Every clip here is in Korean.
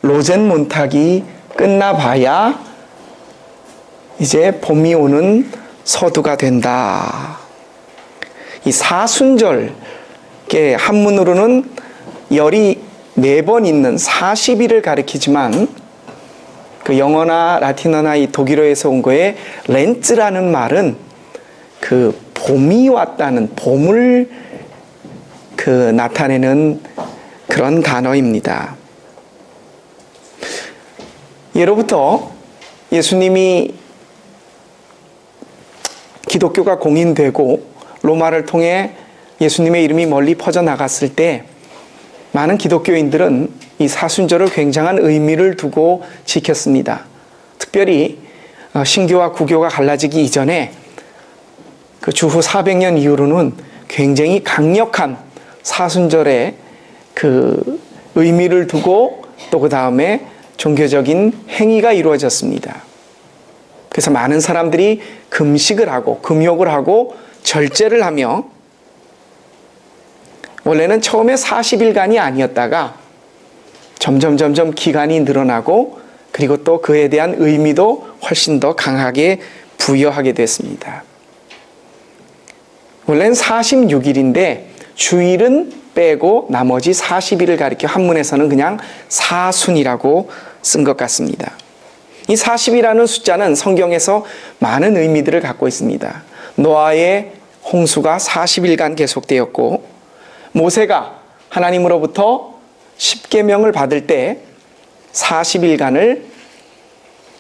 로젠몬탁이 끝나봐야 이제 봄이 오는 서두가 된다. 이 사순절, 한문으로는 열이 4번 있는 40일을 가리키지만 그 영어나 라틴어나 이 독일어에서 온 거에 렌츠라는 말은 그 봄이 왔다는, 봄을 나타내는 그런 단어입니다. 예로부터 예수님이 기독교가 공인되고 로마를 통해 예수님의 이름이 멀리 퍼져나갔을 때 많은 기독교인들은 이 사순절을 굉장한 의미를 두고 지켰습니다. 특별히 신교와 구교가 갈라지기 이전에 그 주후 400년 이후로는 굉장히 강력한 사순절의 그 의미를 두고 또 그 다음에 종교적인 행위가 이루어졌습니다. 그래서 많은 사람들이 금식을 하고 금욕을 하고 절제를 하며 원래는 처음에 40일간이 아니었다가 점점 기간이 늘어나고 그리고 또 그에 대한 의미도 훨씬 더 강하게 부여하게 됐습니다. 원래는 46일인데 주일은 빼고 나머지 40일을 가리켜 한문에서는 그냥 사순이라고 쓴 것 같습니다. 이 40이라는 숫자는 성경에서 많은 의미들을 갖고 있습니다. 노아의 홍수가 40일간 계속되었고 모세가 하나님으로부터 십계명을 받을 때 40일간을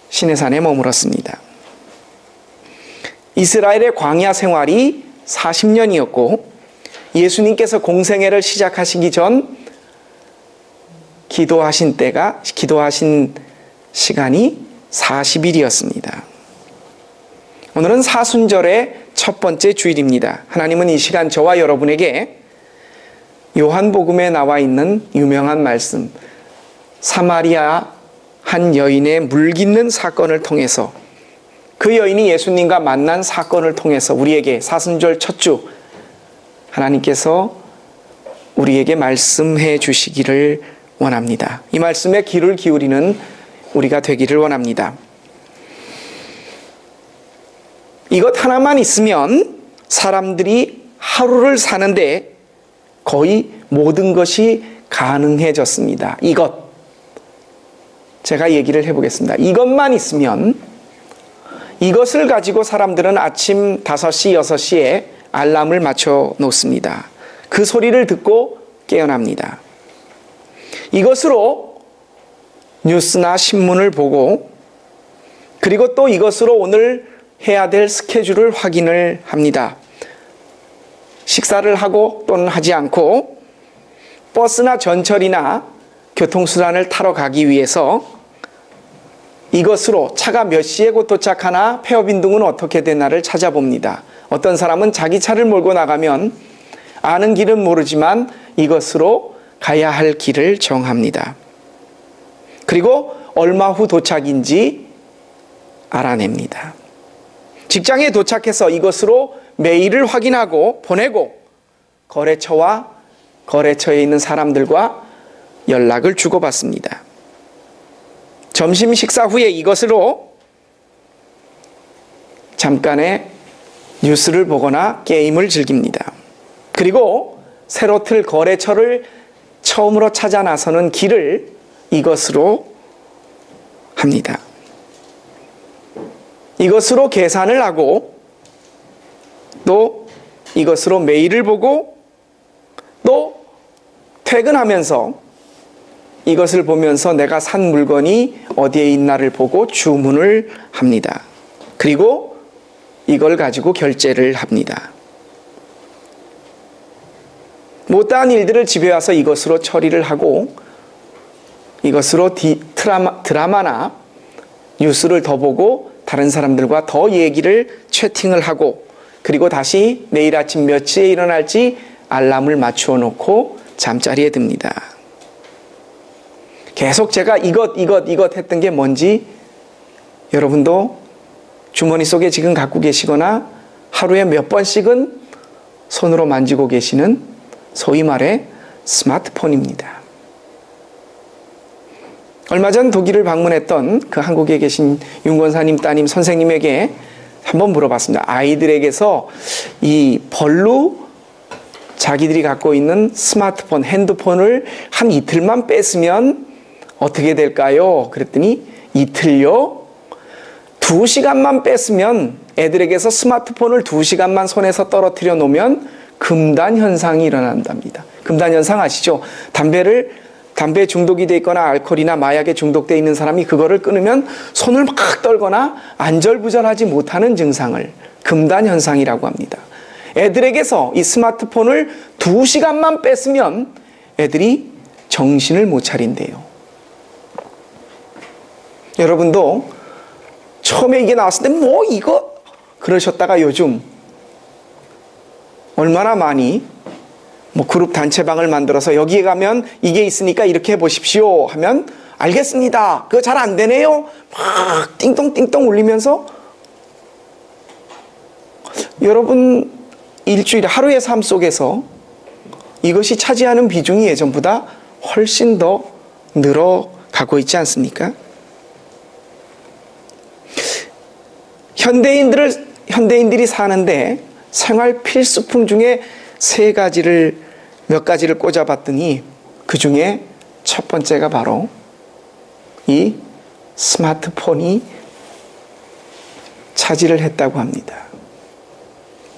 시내산에 머물었습니다. 이스라엘의 광야 생활이 40년이었고 예수님께서 공생애를 시작하시기 전 기도하신 시간이 40일이었습니다. 오늘은 사순절의 첫 번째 주일입니다. 하나님은 이 시간 저와 여러분에게 요한복음에 나와 있는 유명한 말씀, 사마리아 한 여인의 물깃는 사건을 통해서 그 여인이 예수님과 만난 사건을 통해서 우리에게 사순절 첫 주 하나님께서 우리에게 말씀해 주시기를 원합니다. 이 말씀에 귀를 기울이는 우리가 되기를 원합니다. 이것 하나만 있으면 사람들이 하루를 사는데 거의 모든 것이 가능해졌습니다. 제가 얘기를 해보겠습니다. 이것만 있으면, 이것을 가지고 사람들은 아침 5시, 6시에 알람을 맞춰 놓습니다. 그 소리를 듣고 깨어납니다. 이것으로 뉴스나 신문을 보고 그리고 또 이것으로 오늘 해야 될 스케줄을 확인을 합니다. 식사를 하고 또는 하지 않고 버스나 전철이나 교통수단을 타러 가기 위해서 이것으로 차가 몇 시에 곧 도착하나 폐업 빈둥은 어떻게 되나를 찾아봅니다. 어떤 사람은 자기 차를 몰고 나가면 아는 길은 모르지만 이것으로 가야 할 길을 정합니다. 그리고 얼마 후 도착인지 알아냅니다. 직장에 도착해서 이것으로 메일을 확인하고 보내고 거래처와 거래처에 있는 사람들과 연락을 주고받습니다. 점심 식사 후에 이것으로 잠깐의 뉴스를 보거나 게임을 즐깁니다. 그리고 새로 틀 거래처를 처음으로 찾아 나서는 길을 이것으로 합니다. 이것으로 계산을 하고 또 이것으로 메일을 보고 또 퇴근하면서 이것을 보면서 내가 산 물건이 어디에 있나를 보고 주문을 합니다. 그리고 이걸 가지고 결제를 합니다. 못다한 일들을 집에 와서 이것으로 처리를 하고 이것으로 드라마나 뉴스를 더 보고 다른 사람들과 더 얘기를 채팅을 하고 그리고 다시 내일 아침 몇 시에 일어날지 알람을 맞추어 놓고 잠자리에 듭니다. 계속 제가 이것 했던 게 뭔지 여러분도 주머니 속에 지금 갖고 계시거나 하루에 몇 번씩은 손으로 만지고 계시는 소위 말해 스마트폰입니다. 얼마 전 독일을 방문했던 그 한국에 계신 윤 권사님 따님 선생님에게 한번 물어봤습니다. 아이들에게서 이 벌로 자기들이 갖고 있는 스마트폰, 핸드폰을 한 이틀만 뺐으면 어떻게 될까요? 그랬더니 이틀요? 2시간만 뺐으면, 애들에게서 스마트폰을 2시간만 손에서 떨어뜨려 놓으면 금단 현상이 일어난답니다. 금단 현상 아시죠? 담배 중독이 돼 있거나 알코올이나 마약에 중독돼 있는 사람이 그거를 끊으면 손을 막 떨거나 안절부절하지 못하는 증상을 금단 현상이라고 합니다. 애들에게서 이 스마트폰을 2시간만 뺐으면 애들이 정신을 못 차린대요. 여러분도 처음에 이게 나왔을 때 뭐 이거 그러셨다가 요즘 얼마나 많이 뭐 그룹 단체방을 만들어서 여기에 가면 이게 있으니까 이렇게 해보십시오 하면 알겠습니다. 그거 잘 안 되네요. 막 띵동띵동 울리면서 여러분 일주일에 하루의 삶 속에서 이것이 차지하는 비중이 예전보다 훨씬 더 늘어가고 있지 않습니까? 현대인들이 사는데 생활 필수품 중에 몇 가지를 꽂아봤더니 그 중에 첫 번째가 바로 이 스마트폰이 차지를 했다고 합니다.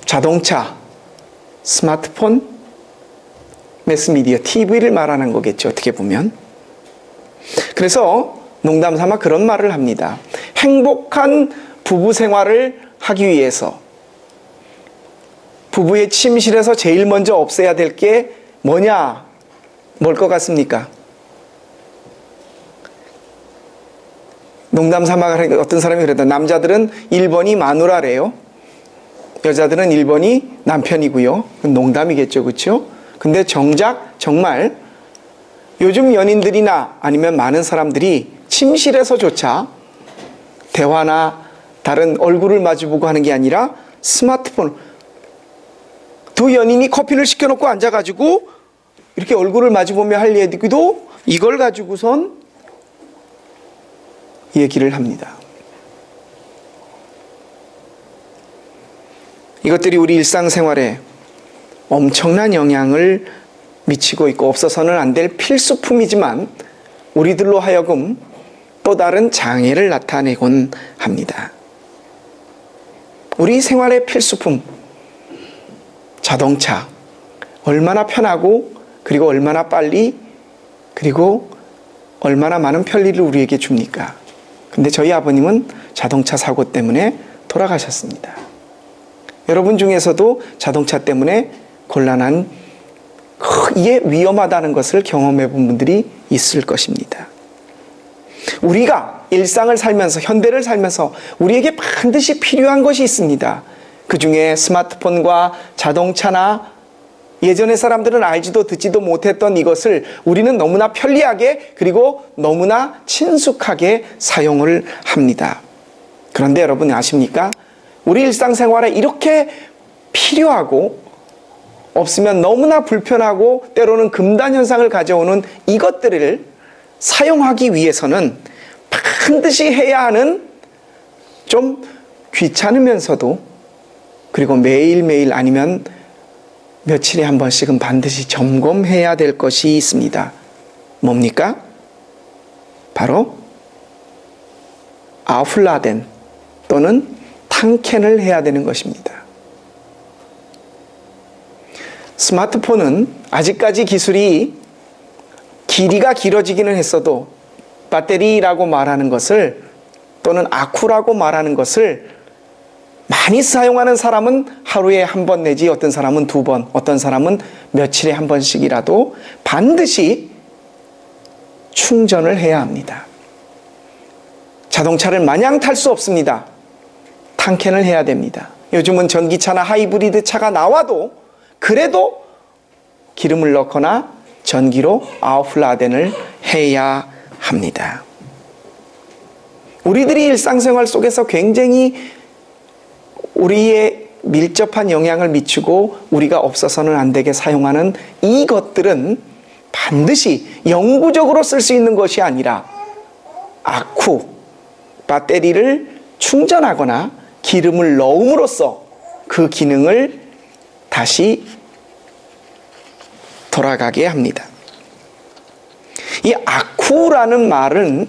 자동차, 스마트폰, 매스미디어, TV를 말하는 거겠죠, 어떻게 보면. 그래서 농담 삼아 그런 말을 합니다. 행복한 부부 생활을 하기 위해서 부부의 침실에서 제일 먼저 없애야 될 게 뭐냐? 뭘 것 같습니까? 농담 삼아 어떤 사람이 그랬다. 남자들은 1번이 마누라래요. 여자들은 1번이 남편이고요. 농담이겠죠, 그렇죠? 근데 정말 요즘 연인들이나 아니면 많은 사람들이 침실에서조차 대화나 다른 얼굴을 마주보고 하는 게 아니라 스마트폰, 두 연인이 커피를 시켜놓고 앉아가지고 이렇게 얼굴을 마주보며 할 얘기도 이걸 가지고선 얘기를 합니다. 이것들이 우리 일상생활에 엄청난 영향을 미치고 있고 없어서는 안 될 필수품이지만 우리들로 하여금 또 다른 장애를 나타내곤 합니다. 우리 생활의 필수품, 자동차, 얼마나 편하고 그리고 얼마나 빨리 그리고 얼마나 많은 편리를 우리에게 줍니까? 근데 저희 아버님은 자동차 사고 때문에 돌아가셨습니다. 여러분 중에서도 자동차 때문에 곤란한, 이게 위험하다는 것을 경험해 본 분들이 있을 것입니다. 우리가 일상을 살면서, 현대를 살면서 우리에게 반드시 필요한 것이 있습니다. 그 중에 스마트폰과 자동차나 예전의 사람들은 알지도 듣지도 못했던 이것을 우리는 너무나 편리하게 그리고 너무나 친숙하게 사용을 합니다. 그런데 여러분 아십니까? 우리 일상생활에 이렇게 필요하고 없으면 너무나 불편하고 때로는 금단 현상을 가져오는 이것들을 사용하기 위해서는 반드시 해야 하는 좀 귀찮으면서도 그리고 매일매일 아니면 며칠에 한 번씩은 반드시 점검해야 될 것이 있습니다. 뭡니까? 바로 아웃라덴 또는 탕캔을 해야 되는 것입니다. 스마트폰은 아직까지 기술이 길이가 길어지기는 했어도 배터리라고 말하는 것을 또는 아쿠라고 말하는 것을 많이 사용하는 사람은 하루에 한 번 내지 어떤 사람은 2번, 어떤 사람은 며칠에 한 번씩이라도 반드시 충전을 해야 합니다. 자동차를 마냥 탈 수 없습니다. 탕캔을 해야 됩니다. 요즘은 전기차나 하이브리드 차가 나와도 그래도 기름을 넣거나 전기로 아웃라덴을 해야 합니다. 우리들이 일상생활 속에서 굉장히 우리의 밀접한 영향을 미치고 우리가 없어서는 안 되게 사용하는 이것들은 반드시 영구적으로 쓸 수 있는 것이 아니라 아쿠, 배터리를 충전하거나 기름을 넣음으로써 그 기능을 다시 돌아가게 합니다. 이 아쿠라는 말은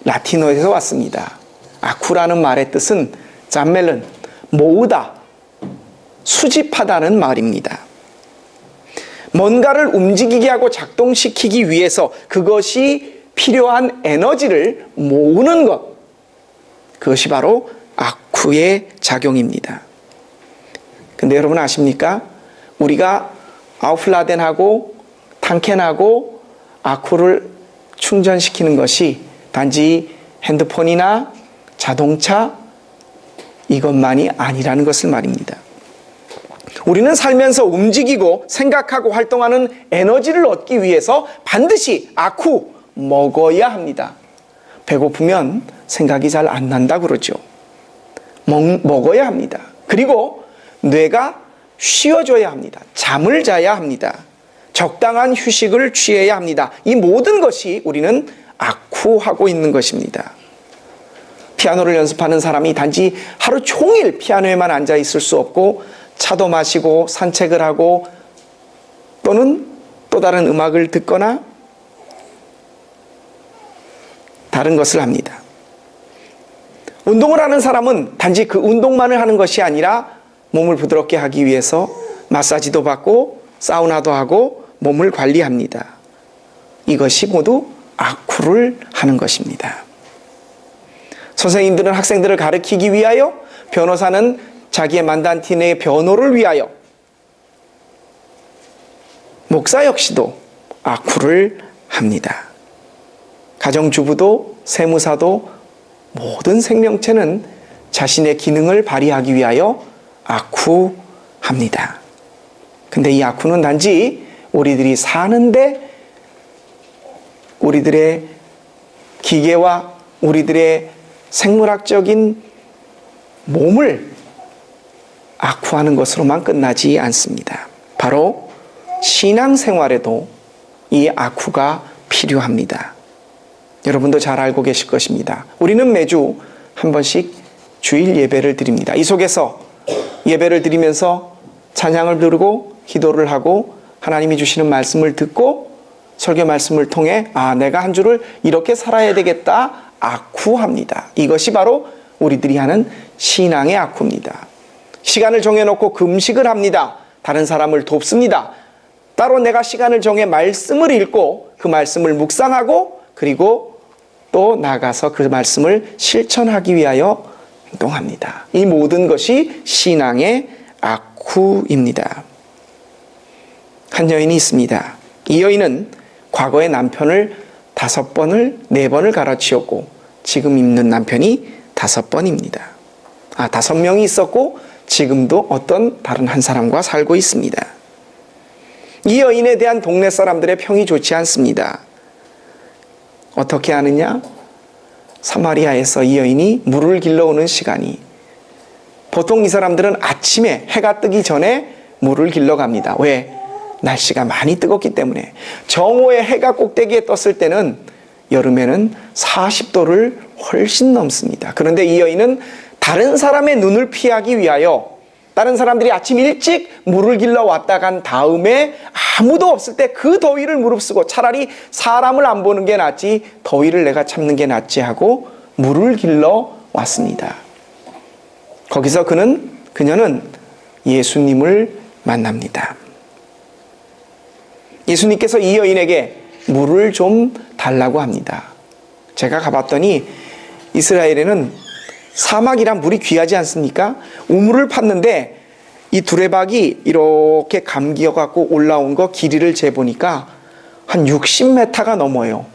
라틴어에서 왔습니다. 아쿠라는 말의 뜻은 잠멜른, 모으다, 수집하다는 말입니다. 뭔가를 움직이게 하고 작동시키기 위해서 그것이 필요한 에너지를 모으는 것, 그것이 바로 아쿠의 작용입니다. 근데 여러분 아십니까? 우리가 아우플라덴하고 탕켄하고 아쿠를 충전시키는 것이 단지 핸드폰이나 자동차 이것만이 아니라는 것을 말입니다. 우리는 살면서 움직이고 생각하고 활동하는 에너지를 얻기 위해서 반드시 아쿠 먹어야 합니다. 배고프면 생각이 잘 안 난다 그러죠. 먹어야 합니다. 그리고 뇌가 쉬어줘야 합니다. 잠을 자야 합니다. 적당한 휴식을 취해야 합니다. 이 모든 것이 우리는 아쿠하고 있는 것입니다. 피아노를 연습하는 사람이 단지 하루 종일 피아노에만 앉아 있을 수 없고 차도 마시고 산책을 하고 또는 또 다른 음악을 듣거나 다른 것을 합니다. 운동을 하는 사람은 단지 그 운동만을 하는 것이 아니라 몸을 부드럽게 하기 위해서 마사지도 받고 사우나도 하고 몸을 관리합니다. 이것이 모두 아쿠를 하는 것입니다. 선생님들은 학생들을 가르치기 위하여, 변호사는 자기의 만단티 내의 변호를 위하여, 목사 역시도 아쿠를 합니다. 가정주부도 세무사도 모든 생명체는 자신의 기능을 발휘하기 위하여 아쿠합니다. 근데 이 아쿠는 단지 우리들이 사는데 우리들의 기계와 우리들의 생물학적인 몸을 아쿠하는 것으로만 끝나지 않습니다. 바로 신앙생활에도 이 아쿠가 필요합니다. 여러분도 잘 알고 계실 것입니다. 우리는 매주 한 번씩 주일 예배를 드립니다. 이 속에서 예배를 드리면서 찬양을 부르고 기도를 하고 하나님이 주시는 말씀을 듣고 설교 말씀을 통해 내가 한 주를 이렇게 살아야 되겠다 아쿠합니다. 이것이 바로 우리들이 하는 신앙의 아쿠입니다. 시간을 정해놓고 금식을 합니다. 다른 사람을 돕습니다. 따로 내가 시간을 정해 말씀을 읽고 그 말씀을 묵상하고 그리고 또 나가서 그 말씀을 실천하기 위하여 행동합니다. 이 모든 것이 신앙의 아쿠입니다. 한 여인이 있습니다. 이 여인은 과거에 남편을 5번을 4번을 갈아치웠고 지금 있는 남편이 5번입니다. 5명이 있었고 지금도 어떤 다른 한 사람과 살고 있습니다. 이 여인에 대한 동네 사람들의 평이 좋지 않습니다. 어떻게 하느냐? 사마리아에서 이 여인이 물을 길러오는 시간이, 보통 이 사람들은 아침에 해가 뜨기 전에 물을 길러 갑니다. 왜? 날씨가 많이 뜨겁기 때문에. 정오에 해가 꼭대기에 떴을 때는 여름에는 40도를 훨씬 넘습니다. 그런데 이 여인은 다른 사람의 눈을 피하기 위하여, 다른 사람들이 아침 일찍 물을 길러 왔다 간 다음에 아무도 없을 때 그 더위를 무릅쓰고 차라리 사람을 안 보는 게 낫지 더위를 내가 참는 게 낫지 하고 물을 길러 왔습니다. 거기서 그녀는 예수님을 만납니다. 예수님께서 이 여인에게 물을 좀 달라고 합니다. 제가 가봤더니 이스라엘에는 사막이란 물이 귀하지 않습니까? 우물을 팠는데 이 두레박이 이렇게 감겨갖고 올라온 거 길이를 재보니까 한 60m가 넘어요.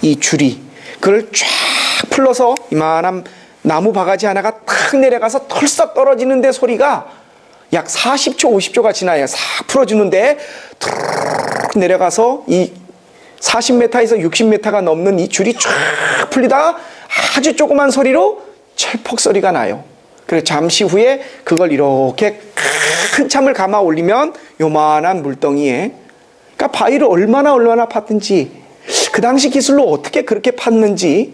이 줄이. 그걸 쫙 풀러서 이만한 나무 바가지 하나가 탁 내려가서 털썩 떨어지는데 소리가 약 40초, 50초가 지나요. 싹 풀어주는데 툭 내려가서 이 40m에서 60m가 넘는 이 줄이 쫙 풀리다가 아주 조그만 소리로 철퍽 소리가 나요. 그래서 잠시 후에 그걸 이렇게 한참을 감아 올리면 요만한 물덩이에, 그러니까 바위를 얼마나 팠든지 그 당시 기술로 어떻게 그렇게 팠는지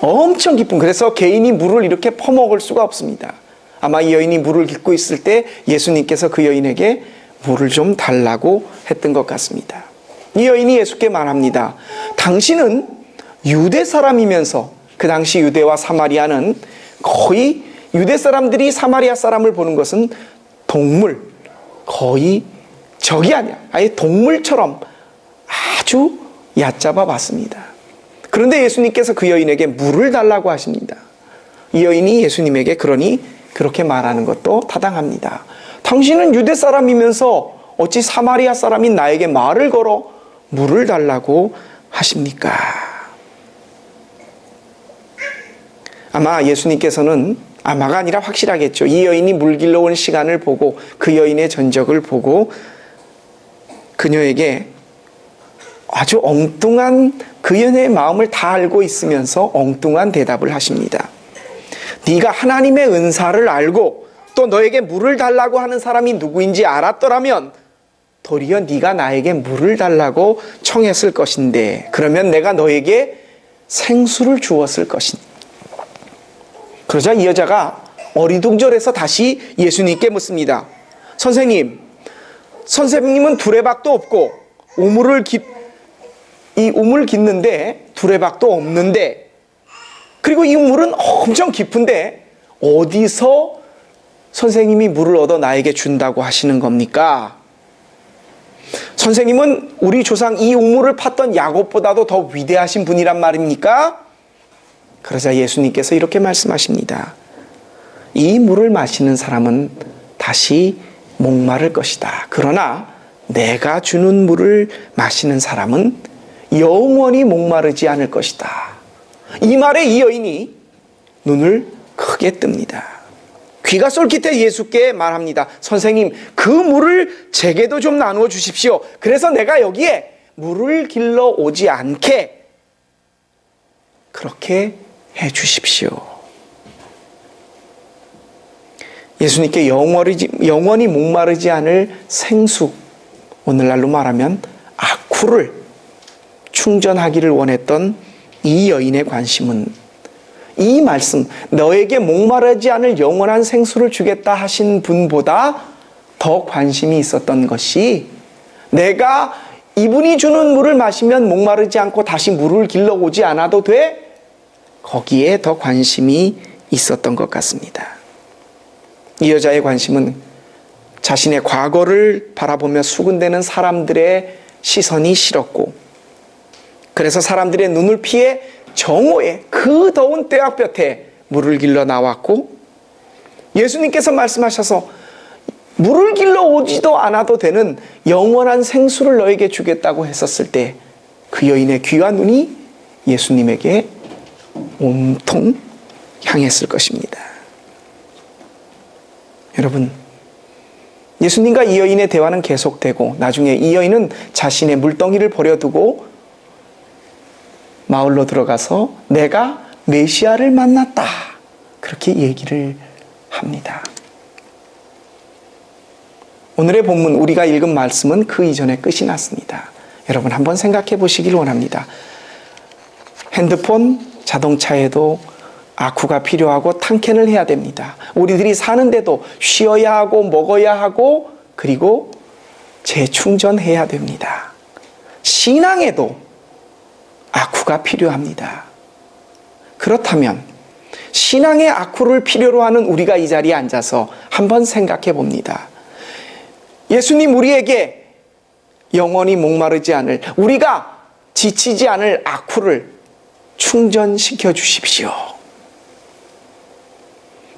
엄청 깊은, 그래서 개인이 물을 이렇게 퍼먹을 수가 없습니다. 아마 이 여인이 물을 깃고 있을 때 예수님께서 그 여인에게 물을 좀 달라고 했던 것 같습니다. 이 여인이 예수께 말합니다. 당신은 유대 사람이면서, 그 당시 유대와 사마리아는 거의, 유대 사람들이 사마리아 사람을 보는 것은 동물, 거의 적이 아니야. 아예 동물처럼 아주 얕잡아 봤습니다. 그런데 예수님께서 그 여인에게 물을 달라고 하십니다. 이 여인이 예수님에게 그러니 그렇게 말하는 것도 타당합니다. 당신은 유대 사람이면서 어찌 사마리아 사람인 나에게 말을 걸어 물을 달라고 하십니까? 아마 예수님께서는, 아마가 아니라 확실하겠죠. 이 여인이 물 길러 온 시간을 보고 그 여인의 전적을 보고 그녀에게 아주 엉뚱한, 그 여인의 마음을 다 알고 있으면서 엉뚱한 대답을 하십니다. 네가 하나님의 은사를 알고 또 너에게 물을 달라고 하는 사람이 누구인지 알았더라면 도리어 네가 나에게 물을 달라고 청했을 것인데, 그러면 내가 너에게 생수를 주었을 것인데. 그러자 이 여자가 어리둥절해서 다시 예수님께 묻습니다. 선생님은 두레박도 없고 이 우물 깃는데 두레박도 없는데, 그리고 이 우물은 엄청 깊은데 어디서 선생님이 물을 얻어 나에게 준다고 하시는 겁니까? 선생님은 우리 조상 이 우물을 팠던 야곱보다도 더 위대하신 분이란 말입니까? 그러자 예수님께서 이렇게 말씀하십니다. 이 물을 마시는 사람은 다시 목마를 것이다. 그러나 내가 주는 물을 마시는 사람은 영원히 목마르지 않을 것이다. 이 말에 이 여인이 눈을 크게 뜹니다. 귀가 쏠깃해 예수께 말합니다. 선생님, 그 물을 제게도 좀 나누어 주십시오. 그래서 내가 여기에 물을 길러 오지 않게 그렇게 해 주십시오. 예수님께 영원히 목마르지 않을 생수, 오늘날로 말하면 아쿠를 충전하기를 원했던 이 여인의 관심은, 이 말씀, 너에게 목마르지 않을 영원한 생수를 주겠다 하신 분보다 더 관심이 있었던 것이, 내가 이분이 주는 물을 마시면 목마르지 않고 다시 물을 길러 오지 않아도 돼? 거기에 더 관심이 있었던 것 같습니다. 이 여자의 관심은 자신의 과거를 바라보며 수군대는 사람들의 시선이 싫었고, 그래서 사람들의 눈을 피해 정오에 그 더운 떼약볕에 물을 길러 나왔고, 예수님께서 말씀하셔서 물을 길러 오지도 않아도 되는 영원한 생수를 너에게 주겠다고 했었을 때 그 여인의 귀와 눈이 예수님에게 온통 향했을 것입니다. 여러분, 예수님과 이 여인의 대화는 계속되고 나중에 이 여인은 자신의 물덩이를 버려두고 마을로 들어가서 내가 메시아를 만났다, 그렇게 얘기를 합니다. 오늘의 본문, 우리가 읽은 말씀은 그 이전에 끝이 났습니다. 여러분 한번 생각해 보시길 원합니다. 핸드폰, 자동차에도 아쿠가 필요하고 탕캔을 해야 됩니다. 우리들이 사는데도 쉬어야 하고 먹어야 하고 그리고 재충전해야 됩니다. 신앙에도 아쿠가 필요합니다. 그렇다면 신앙의 아쿠를 필요로 하는 우리가 이 자리에 앉아서 한번 생각해 봅니다. 예수님, 우리에게 영원히 목마르지 않을, 우리가 지치지 않을 아쿠를 충전시켜 주십시오.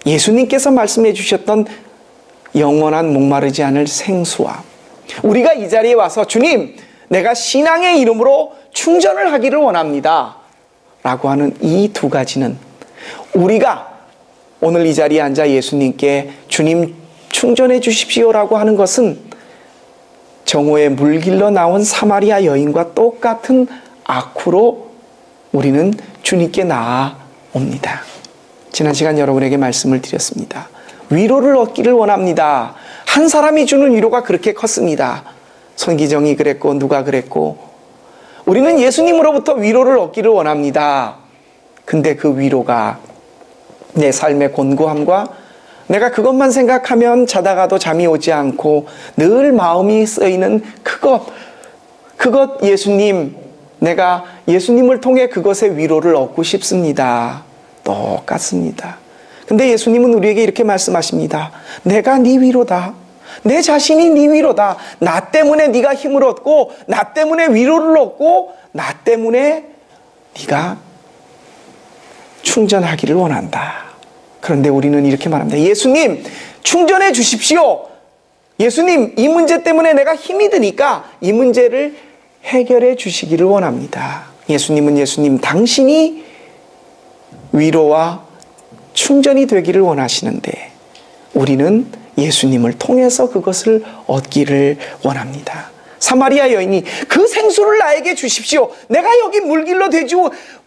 예수님께서 말씀해 주셨던 영원한 목마르지 않을 생수와 우리가 이 자리에 와서 주님, 내가 신앙의 이름으로 충전을 하기를 원합니다 라고 하는 이 두 가지는, 우리가 오늘 이 자리에 앉아 예수님께 주님 충전해 주십시오라고 하는 것은 정오에 물 길러 나온 사마리아 여인과 똑같은 아쿠로 우리는 주님께 나아옵니다. 지난 시간 여러분에게 말씀을 드렸습니다. 위로를 얻기를 원합니다. 한 사람이 주는 위로가 그렇게 컸습니다. 손기정이 그랬고 누가 그랬고, 우리는 예수님으로부터 위로를 얻기를 원합니다. 근데 그 위로가 내 삶의 곤고함과 내가 그것만 생각하면 자다가도 잠이 오지 않고 늘 마음이 쓰이는 그것 예수님, 내가 예수님을 통해 그것의 위로를 얻고 싶습니다. 똑같습니다. 근데 예수님은 우리에게 이렇게 말씀하십니다. 내가 네 위로다. 내 자신이 네 위로다. 나 때문에 네가 힘을 얻고, 나 때문에 위로를 얻고, 나 때문에 네가 충전하기를 원한다. 그런데 우리는 이렇게 말합니다. 예수님, 충전해 주십시오. 예수님, 이 문제 때문에 내가 힘이 드니까 이 문제를 해결해 주시기를 원합니다. 예수님은 예수님, 당신이 위로와 충전이 되기를 원하시는데 우리는 예수님을 통해서 그것을 얻기를 원합니다. 사마리아 여인이 그 생수를 나에게 주십시오. 내가 여기 물길로 되지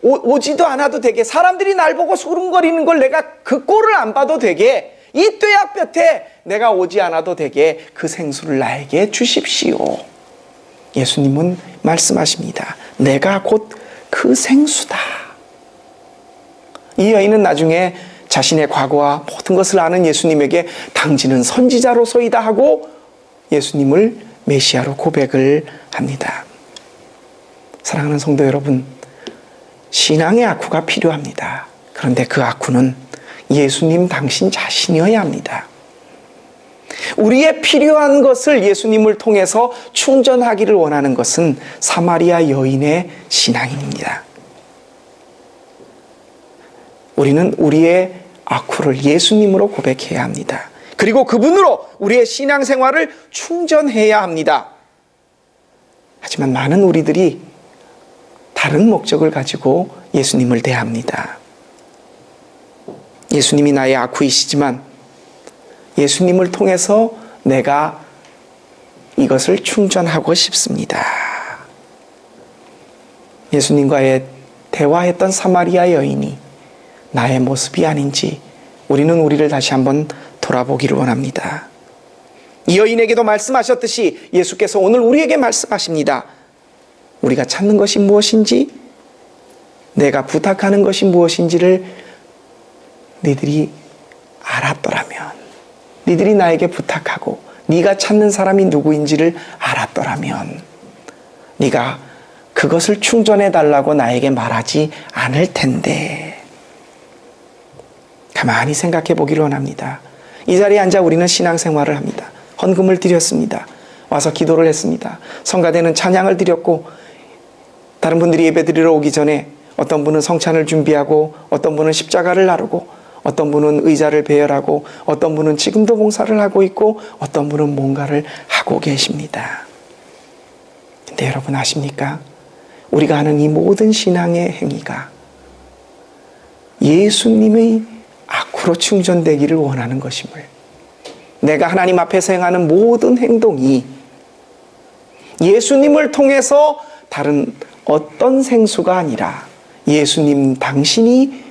오지도 않아도 되게, 사람들이 날 보고 소름거리는 걸 내가 그 꼴을 안 봐도 되게, 이 뙤약볕에 내가 오지 않아도 되게 그 생수를 나에게 주십시오. 예수님은 말씀하십니다. 내가 곧 그 생수다. 이 여인은 나중에 자신의 과거와 모든 것을 아는 예수님에게 당신은 선지자로서이다 하고 예수님을 메시아로 고백을 합니다. 사랑하는 성도 여러분, 신앙의 아쿠가 필요합니다. 그런데 그 아쿠는 예수님 당신 자신이어야 합니다. 우리의 필요한 것을 예수님을 통해서 충전하기를 원하는 것은 사마리아 여인의 신앙입니다. 우리는 우리의 아쿠를 예수님으로 고백해야 합니다. 그리고 그분으로 우리의 신앙생활을 충전해야 합니다. 하지만 많은 우리들이 다른 목적을 가지고 예수님을 대합니다. 예수님이 나의 아쿠이시지만 예수님을 통해서 내가 이것을 충전하고 싶습니다. 예수님과의 대화했던 사마리아 여인이 나의 모습이 아닌지 우리는 우리를 다시 한번 돌아보기를 원합니다. 이 여인에게도 말씀하셨듯이 예수께서 오늘 우리에게 말씀하십니다. 우리가 찾는 것이 무엇인지, 내가 부탁하는 것이 무엇인지를 너희들이 알았더라면, 너희들이 나에게 부탁하고 네가 찾는 사람이 누구인지를 알았더라면 네가 그것을 충전해 달라고 나에게 말하지 않을 텐데. 가만히 생각해 보기를 원합니다. 이 자리에 앉아 우리는 신앙생활을 합니다. 헌금을 드렸습니다. 와서 기도를 했습니다. 성가대는 찬양을 드렸고, 다른 분들이 예배 드리러 오기 전에 어떤 분은 성찬을 준비하고, 어떤 분은 십자가를 나르고, 어떤 분은 의자를 배열하고, 어떤 분은 지금도 봉사를 하고 있고, 어떤 분은 뭔가를 하고 계십니다. 근데 여러분 아십니까? 우리가 하는 이 모든 신앙의 행위가 예수님의 아쿠로 충전되기를 원하는 것임을, 내가 하나님 앞에서 행하는 모든 행동이 예수님을 통해서 다른 어떤 생수가 아니라 예수님 당신이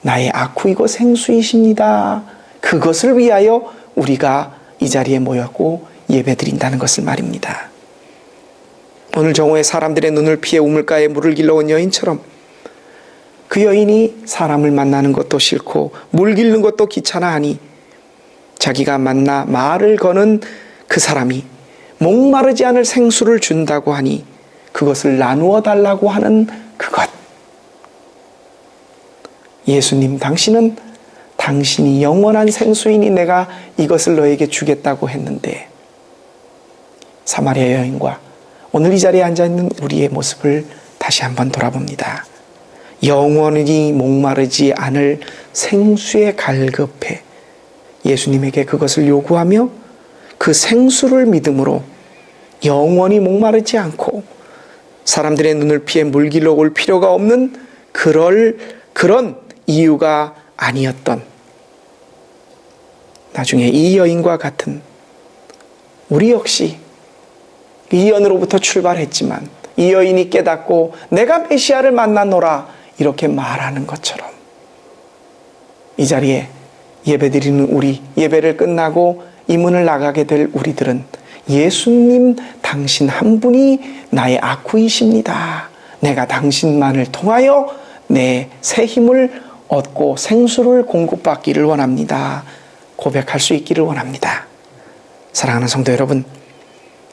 나의 아쿠이고 생수이십니다. 그것을 위하여 우리가 이 자리에 모였고 예배드린다는 것을 말입니다. 오늘 정오에 사람들의 눈을 피해 우물가에 물을 길러온 여인처럼 그 여인이 사람을 만나는 것도 싫고 물 길는 것도 귀찮아하니 자기가 만나 말을 거는 그 사람이 목마르지 않을 생수를 준다고 하니 그것을 나누어 달라고 하는 그것. 예수님 당신은 당신이 영원한 생수이니 내가 이것을 너에게 주겠다고 했는데, 사마리아 여인과 오늘 이 자리에 앉아있는 우리의 모습을 다시 한번 돌아봅니다. 영원히 목마르지 않을 생수에 갈급해 예수님에게 그것을 요구하며 그 생수를 믿음으로 영원히 목마르지 않고 사람들의 눈을 피해 물길로 올 필요가 없는 그런 이유가 아니었던, 나중에 이 여인과 같은 우리 역시 이 여인으로부터 출발했지만 이 여인이 깨닫고 내가 메시아를 만나노라 이렇게 말하는 것처럼 이 자리에 예배드리는 우리, 예배를 끝나고 이 문을 나가게 될 우리들은 예수님 당신 한 분이 나의 아쿠이십니다. 내가 당신만을 통하여 내 새 힘을 얻고 생수를 공급받기를 원합니다. 고백할 수 있기를 원합니다. 사랑하는 성도 여러분,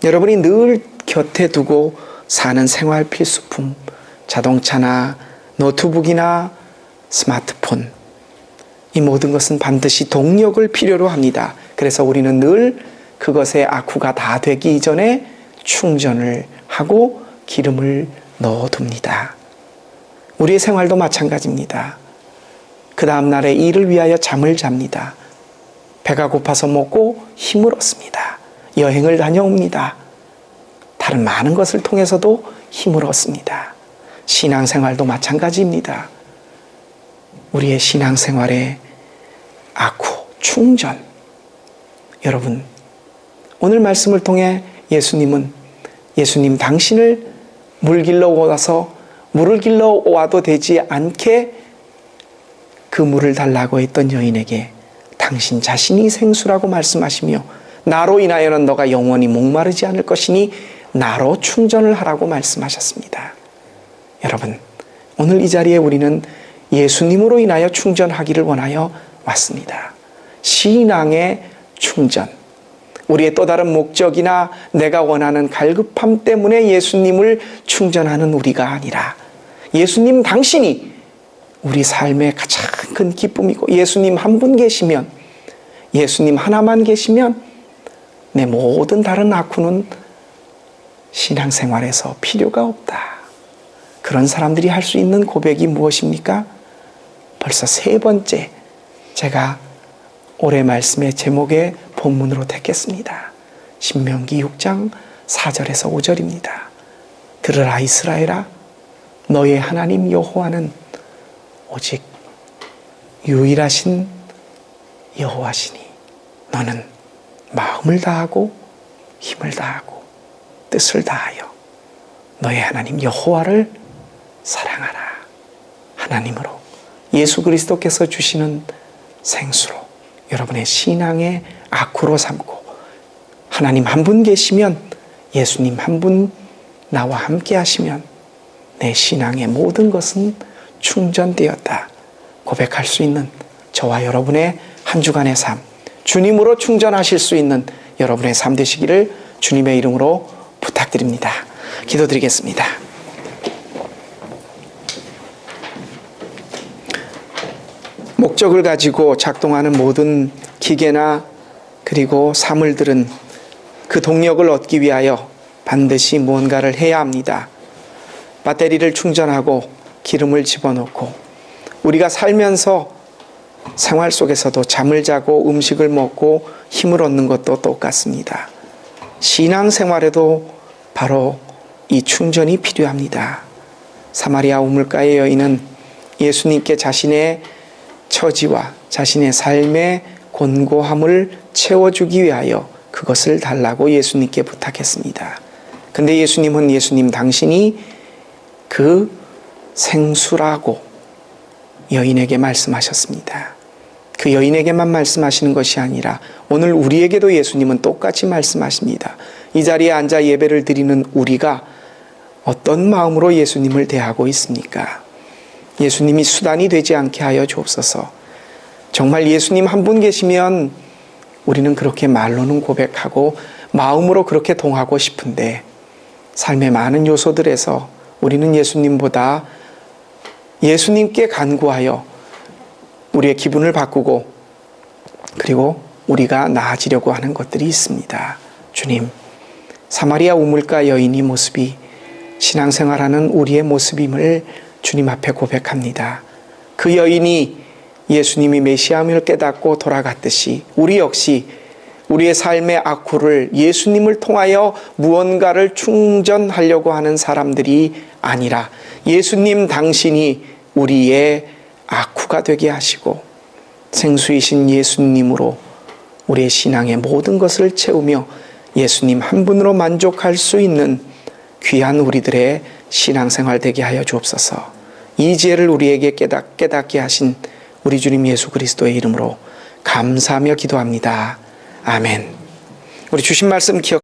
여러분이 늘 곁에 두고 사는 생활 필수품, 자동차나 노트북이나 스마트폰, 이 모든 것은 반드시 동력을 필요로 합니다. 그래서 우리는 늘 그것의 아쿠가 다 되기 이전에 충전을 하고 기름을 넣어둡니다. 우리의 생활도 마찬가지입니다. 그 다음 날의 일을 위하여 잠을 잡니다. 배가 고파서 먹고 힘을 얻습니다. 여행을 다녀옵니다. 다른 많은 것을 통해서도 힘을 얻습니다. 신앙생활도 마찬가지입니다. 우리의 신앙생활의 아쿠, 충전. 여러분, 오늘 말씀을 통해 예수님 당신을 물 길러 와서 물을 길러 와도 되지 않게 그 물을 달라고 했던 여인에게 당신 자신이 생수라고 말씀하시며 나로 인하여는 너가 영원히 목마르지 않을 것이니 나로 충전을 하라고 말씀하셨습니다. 여러분, 오늘 이 자리에 우리는 예수님으로 인하여 충전하기를 원하여 왔습니다. 신앙의 충전. 우리의 또 다른 목적이나 내가 원하는 갈급함 때문에 예수님을 충전하는 우리가 아니라 예수님 당신이 우리 삶의 가장 큰 기쁨이고 예수님 한 분 계시면, 예수님 하나만 계시면 내 모든 다른 아쿠는 신앙생활에서 필요가 없다. 그런 사람들이 할 수 있는 고백이 무엇입니까? 벌써 세 번째 제가 올해 말씀의 제목의 본문으로 택했습니다. 신명기 6장 4절에서 5절입니다. 들으라 이스라엘아, 너의 하나님 여호와는 오직 유일하신 여호와시니 너는 마음을 다하고 힘을 다하고 뜻을 다하여 너의 하나님 여호와를 사랑하라. 하나님으로 예수 그리스도께서 주시는 생수로 여러분의 신앙의 아쿠로 삼고 하나님 한 분 계시면, 예수님 한 분 나와 함께 하시면 내 신앙의 모든 것은 충전되었다 고백할 수 있는 저와 여러분의 한 주간의 삶, 주님으로 충전하실 수 있는 여러분의 삶 되시기를 주님의 이름으로 부탁드립니다. 기도드리겠습니다. 목적을 가지고 작동하는 모든 기계나 그리고 사물들은 그 동력을 얻기 위하여 반드시 무언가를 해야 합니다. 배터리를 충전하고 기름을 집어넣고 우리가 살면서 생활 속에서도 잠을 자고 음식을 먹고 힘을 얻는 것도 똑같습니다. 신앙생활에도 바로 이 충전이 필요합니다. 사마리아 우물가의 여인은 예수님께 자신의 처지와 자신의 삶의 곤고함을 채워주기 위하여 그것을 달라고 예수님께 부탁했습니다. 근데 예수님 당신이 그 생수라고 여인에게 말씀하셨습니다. 그 여인에게만 말씀하시는 것이 아니라 오늘 우리에게도 예수님은 똑같이 말씀하십니다. 이 자리에 앉아 예배를 드리는 우리가 어떤 마음으로 예수님을 대하고 있습니까? 예수님이 수단이 되지 않게 하여 주옵소서. 정말 예수님 한 분 계시면 우리는 그렇게 말로는 고백하고 마음으로 그렇게 동하고 싶은데 삶의 많은 요소들에서 우리는 예수님보다 예수님께 간구하여 우리의 기분을 바꾸고 그리고 우리가 나아지려고 하는 것들이 있습니다. 주님, 사마리아 우물가 여인의 모습이 신앙생활하는 우리의 모습임을 주님 앞에 고백합니다. 그 여인이 예수님이 메시아임을 깨닫고 돌아갔듯이 우리 역시 우리의 삶의 아쿠를 예수님을 통하여 무언가를 충전하려고 하는 사람들이 아니라 예수님 당신이 우리의 아쿠가 되게 하시고 생수이신 예수님으로 우리의 신앙의 모든 것을 채우며 예수님 한 분으로 만족할 수 있는 귀한 우리들의 신앙생활 되게 하여 주옵소서. 이 지혜를 우리에게 깨닫게 하신 우리 주님 예수 그리스도의 이름으로 감사하며 기도합니다. 아멘. 우리 주신 말씀 기억